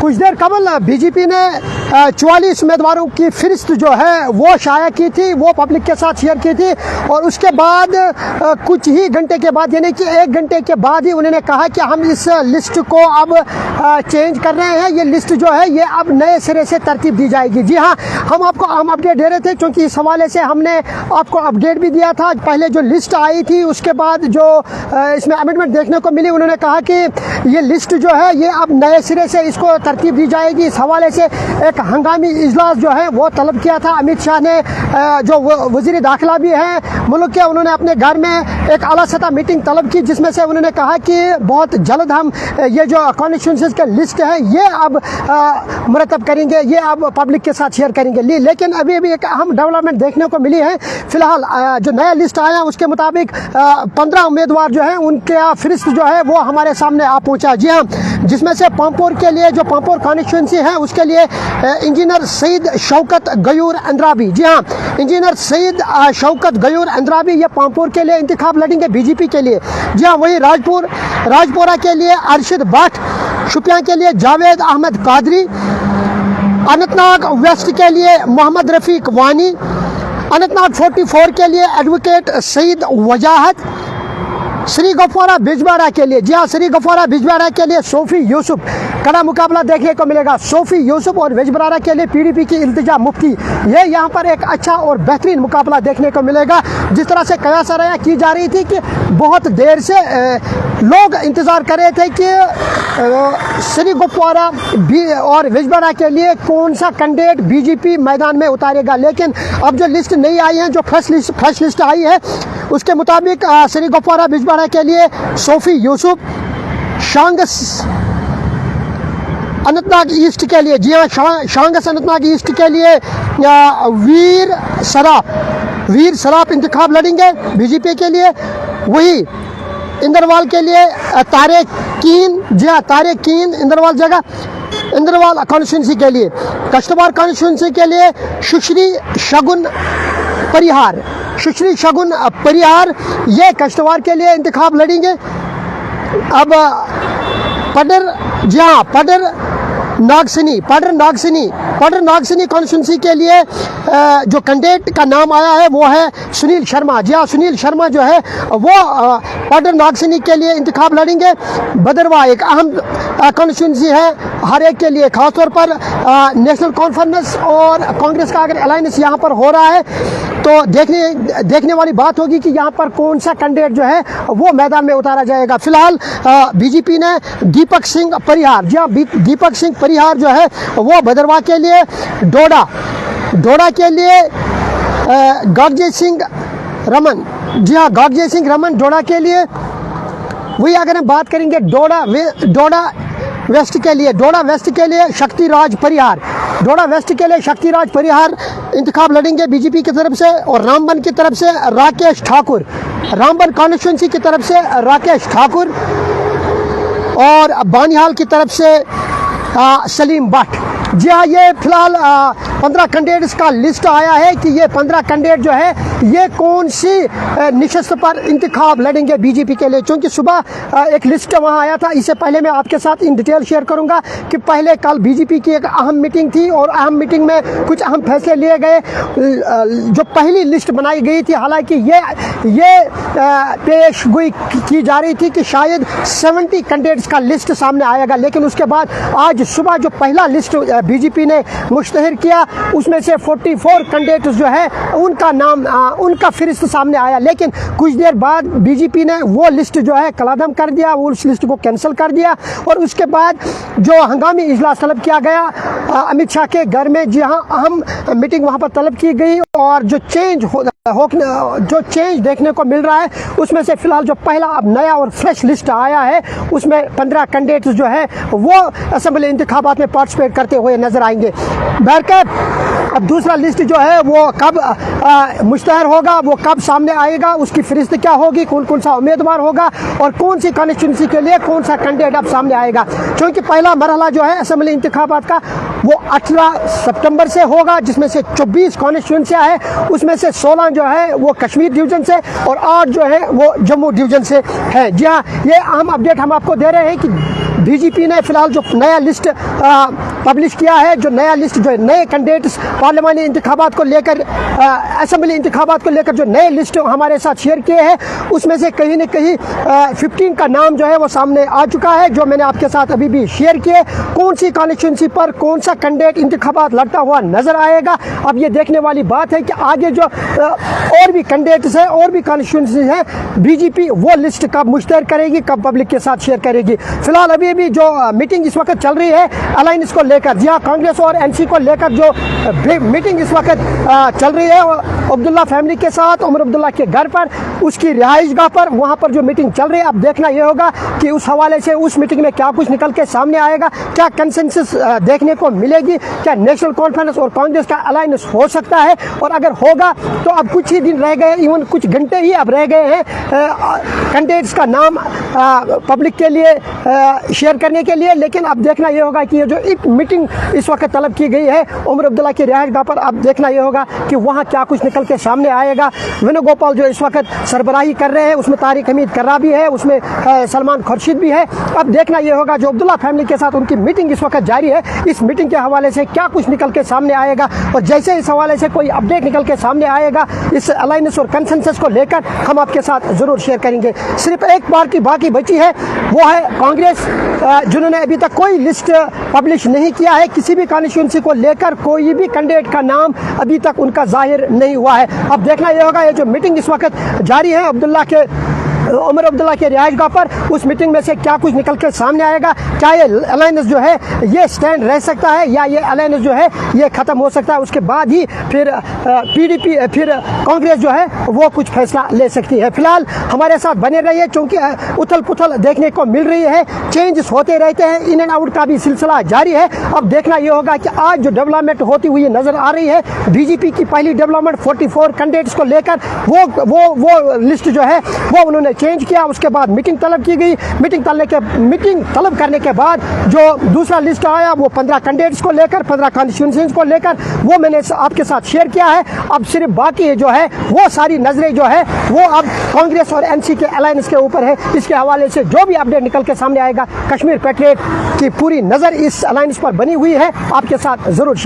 कुछ देर कबल बीजेपी ने 44 उम्मीदवारों की फहरिस्त जो है वो शाया की थी, वो पब्लिक के साथ शेयर की थी और उसके बाद कुछ ही घंटे के बाद यानी कि 1 घंटे के बाद ही उन्होंने कहा कि हम इस लिस्ट को अब चेंज कर रहे हैं। ये लिस्ट जो है ये अब नए सिरे से तरतीब दी जाएगी। जी हाँ, हम अपडेट दे रहे थे क्योंकि इस हवाले से हमने आपको अपडेट भी दिया था। पहले जो लिस्ट आई थी उसके बाद जो इसमें अमेंडमेंट देखने को मिली, उन्होंने कहा कि ये लिस्ट जो है ये अब नए सिरे से इसको तरतीब दी जाएगी। इस हवाले से एक हंगामी इजलास जो है वो तलब किया था। अमित शाह ने जो वजीर दाखिला भी हैं मुल्क के, उन्होंने अपने घर में एक आला सतह मीटिंग तलब की जिसमें से उन्होंने कहा कि बहुत जल्द हम ये जो कॉन्स्टिट्यूंसीज के लिस्ट है ये अब मुरतब करेंगे, ये अब पब्लिक के साथ शेयर करेंगे। लेकिन अभी भी एक अहम डेवलपमेंट देखने को मिली है। फिलहाल जो नया लिस्ट आया उसके मुताबिक 15 उम्मीदवार जो है उनके फहरिस्त जो है वो हमारे सामने आ पहुंचा। जी हाँ, जिसमें से पांपोर के लिए जो पांपोर कॉन्स्टिट्यूंसी है उसके लिए इंजीनियर सईद शौकत गयूर अंद्राबी। जी हाँ, इंजीनियर सईद शौकत गयूर अंद्राबी ये पांपोर के लिए इंतखाब लड़ेंगे बीजेपी के लिए। जी हाँ, वही राजपुरा के लिए अरशद भट्ट, शुपियां के लिए जावेद अहमद कादरी, अनंतनाग वेस्ट के लिए मोहम्मद रफीक वानी, अनंतनाग 44 के लिए एडवोकेट सईद वजाहत, श्री गफवारा बिजवाड़ा के लिए, जी हाँ, श्री गफवारा बिजवाड़ा के लिए सोफी यूसुफ। कड़ा मुकाबला देखने को मिलेगा सोफी यूसुफ और बिजवाड़ा के लिए पीडीपी की इल्तिजा मुफ्ती। ये यहाँ पर एक अच्छा और बेहतरीन मुकाबला देखने को मिलेगा। जिस तरह से कयासराया की जा रही थी कि बहुत देर से लोग इंतज़ार कर रहे थे कि श्री गफवारा और बिजवाड़ा के लिए कौन सा कैंडिडेट बीजेपी मैदान में उतारेगा। लेकिन अब जो लिस्ट नहीं आई है, जो फर्स्ट लिस्ट आई है उसके मुताबिक श्री गफवारा बिजवाड़ा के लिए सोफी यूसुफ, शांगस अनंतनाग ईस्ट के लिए, जी हाँ, शांगस अनंतनाग ईस्ट के लिए वीर सराफ इंतखाब लड़ेंगे बीजेपी के लिए। वही इंदरवाल के लिए तारिक कीन, जी हाँ, तारिक कीन इंदरवाल कॉन्स्टिट्यूंसी के लिए। कश्तवाड़ कॉन्स्टिट्यूंसी के लिए सुश्री शगुन परिहार ये कश्तवाड़ के लिए इंतखाब लड़ेंगे। अब पडर नागसनी कॉन्स्टिट्यूंसी के लिए जो कैंडिडेट का नाम आया है वो है सुनील शर्मा। जी हाँ, सुनील शर्मा जो है वो पडर नागसनी के लिए इंतखाब लड़ेंगे। भदरवा एक अहम कॉन्स्टिट्यूंसी है हर एक के लिए, खासतौर पर नेशनल कॉन्फ्रेंस और कांग्रेस का अगर अलायंस यहाँ पर हो रहा है तो देखने वाली बात होगी कि यहाँ पर कौन सा कैंडिडेट जो है वो मैदान में उतारा जाएगा। फिलहाल बीजेपी ने दीपक सिंह परिहार, जी हाँ, दीपक सिंह परिहार जो है वो भदरवा के लिए, डोडा के लिए गागजे सिंह रमन, जी हाँ, गागजे सिंह रमन डोडा के लिए। वही अगर हम बात करेंगे डोडा वेस्ट के लिए शक्तिराज परिहार इंतखाब लड़ेंगे बीजेपी की तरफ से। और रामबन की तरफ से राकेश ठाकुर, रामबन कॉन्स्टिट्यूंसी की तरफ से राकेश ठाकुर और बानिहाल की तरफ से सलीम भट्ट। जी हाँ, ये फिलहाल 15 कैंडिडेट्स का लिस्ट आया है कि ये 15 कैंडिडेट जो है ये कौन सी निशस्त पर इंतखाब लड़ेंगे बीजेपी के लिए। क्योंकि सुबह एक लिस्ट वहाँ आया था, इससे पहले मैं आपके साथ इन डिटेल शेयर करूँगा कि पहले कल बीजेपी की एक अहम मीटिंग थी और अहम मीटिंग में कुछ अहम फैसले लिए गए। जो पहली लिस्ट बनाई गई थी, हालांकि ये पेशगोई की जा रही थी कि शायद 70 कैंडिडेट्स का लिस्ट सामने आएगा, लेकिन उसके बाद आज सुबह जो पहला लिस्ट बीजेपी ने मुश्तहर किया उसमें से 44 कैंडिडेट्स जो है उनका नाम उनका फहरिस्त सामने आया। लेकिन कुछ देर बाद बीजेपी ने वो लिस्ट जो है कलादम कर दिया, वो उस लिस्ट को कैंसिल कर दिया और उसके बाद जो हंगामी इजलास तलब किया गया अमित शाह के घर में। जी हाँ, अहम मीटिंग वहाँ पर तलब की गई और जो चेंज देखने को मिल रहा है उसमें से फिलहाल जो पहला अब नया और फ्रेश लिस्ट आया है उसमें 15 कैंडिडेट्स जो है वो असेंबली इंतखाबात में पार्टिसिपेट करते हुए नजर आएंगे। बहरकैफ अब दूसरा लिस्ट जो है वो कब मुश्तहर होगा, वो कब सामने आएगा, उसकी फहरिस्त क्या होगी, कौन सा उम्मीदवार होगा और कौन सी कॉन्स्टिट्यूंसी के लिए कौन सा कैंडिडेट अब सामने आएगा। क्योंकि पहला मरहला जो है असेंबली इंतखाबात का वो 18 सितंबर से होगा, जिसमें से 24 कॉन्स्टिट्यूंसियां है, उसमें से 16 जो है वो कश्मीर डिवीजन से और 8 जो है वो जम्मू डिवीजन से है। जी हाँ, ये अहम अपडेट हम आपको दे रहे हैं कि बीजेपी ने फिलहाल जो नया लिस्ट पब्लिश किया है, जो नया लिस्ट जो नए कैंडिडेट्स पार्लियामानी इंतखाबात को लेकर, असेंबली इंतखाबात को लेकर जो नए लिस्ट हमारे साथ शेयर किए हैं, उसमें से कहीं न कहीं 15 का नाम जो है वो सामने आ चुका है, जो मैंने आपके साथ अभी भी शेयर किए। कौन सी कॉन्स्टिट्यूंसी पर कौन सा कैंडिडेट इंतखाबात लड़ता हुआ नजर आएगा, अब ये देखने वाली बात है कि आगे जो और भी कैंडिडेट्स हैं और भी कॉन्स्टिट्यूंसी हैं, बीजेपी वो लिस्ट कब मुश्तहर करेगी, कब पब्लिक के साथ शेयर करेगी। फिलहाल अभी भी जो मीटिंग इस वक्त चल रही है अलायंस को लेकर, जी हाँ, कांग्रेस और एनसी को लेकर जो मीटिंग इस वक्त चल रही है अब्दुल्ला फैमिली के साथ, उमर अब्दुल्ला के घर पर, उसकी रिहाइशगाह पर, वहाँ पर जो मीटिंग चल रही है, अब देखना यह होगा कि उस हवाले से उस मीटिंग में क्या कुछ निकल के सामने आएगा, क्या कंसेंसस देखने को मिलेगी, क्या नेशनल कॉन्फ्रेंस और कांग्रेस का अलायंस हो सकता है, और अगर होगा तो अब कुछ ही दिन रह गए, इवन कुछ घंटे ही अब रह गए हैं कैंडिडेट्स का नाम पब्लिक के लिए शेयर करने के लिए। लेकिन अब देखना यह होगा कि ये जो एक मीटिंग इस वक्त तलब की गई है उमर अब्दुल्ला की रिहाइशगाह पर, अब देखना यह होगा कि वहाँ क्या कुछ निकल के सामने आएगा। वेणुगोपाल जो इस वक्त सरबराही कर रहे हैं, उसमें तारिक हमीद कर्रा भी है, उसमें सलमान खुर्शीद भी है। अब देखना यह होगा जो अब्दुल्ला फैमिली के साथ उनकी मीटिंग इस वक्त जारी है, इस मीटिंग के हवाले से क्या कुछ निकल के सामने आएगा, और जैसे इस हवाले से कोई अपडेट निकल के सामने आएगा इस अलायंस और कंसेंसस को लेकर, हम आपके साथ जरूर शेयर करेंगे। सिर्फ एक बार की बाकी बची है, वो है कांग्रेस, जिन्होंने अभी तक कोई लिस्ट पब्लिश नहीं किया है किसी भी कॉन्स्टिट्यूंसी को लेकर, कोई भी कैंडिडेट का नाम अभी तक उनका जाहिर नहीं हुआ है। अब देखना यह होगा ये जो मीटिंग इस वक्त जारी है उमर अब्दुल्ला के रिहाइशगाह पर, उस मीटिंग में से क्या कुछ निकल के सामने आएगा, क्या ये अलायंस जो है ये स्टैंड रह सकता है या ये अलायंस जो है ये खत्म हो सकता है, उसके बाद ही फिर पीडीपी फिर कांग्रेस जो है वो कुछ फैसला ले सकती है। फिलहाल हमारे साथ बने रहिए, क्योंकि उथल पुथल देखने को मिल रही है, चेंजेस होते रहते हैं, इन एंड आउट का भी सिलसिला जारी है। अब देखना यह होगा कि आज जो डेवलपमेंट होती हुई नजर आ रही है, बीजेपी की पहली डेवलपमेंट 44 कैंडिडेट्स को लेकर वो लिस्ट जो है वो उन्होंने चेंज किया, उसके बाद मीटिंग तलब की गई, मीटिंग तलब करने के बाद जो दूसरा लिस्ट आया वो 15 कैंडिडेट्स को लेकर, 15 कॉन्स्टिट्यूंसीज को लेकर, वो मैंने आपके साथ शेयर किया है। अब सिर्फ बाकी जो है वो सारी नजरें जो है वो अब कांग्रेस और एनसी के अलायंस के ऊपर है। इसके हवाले से जो भी अपडेट निकल के सामने आएगा, कश्मीर पैट्रियट की पूरी नजर इस अलायंस पर बनी हुई है, आपके साथ जरूर शेयर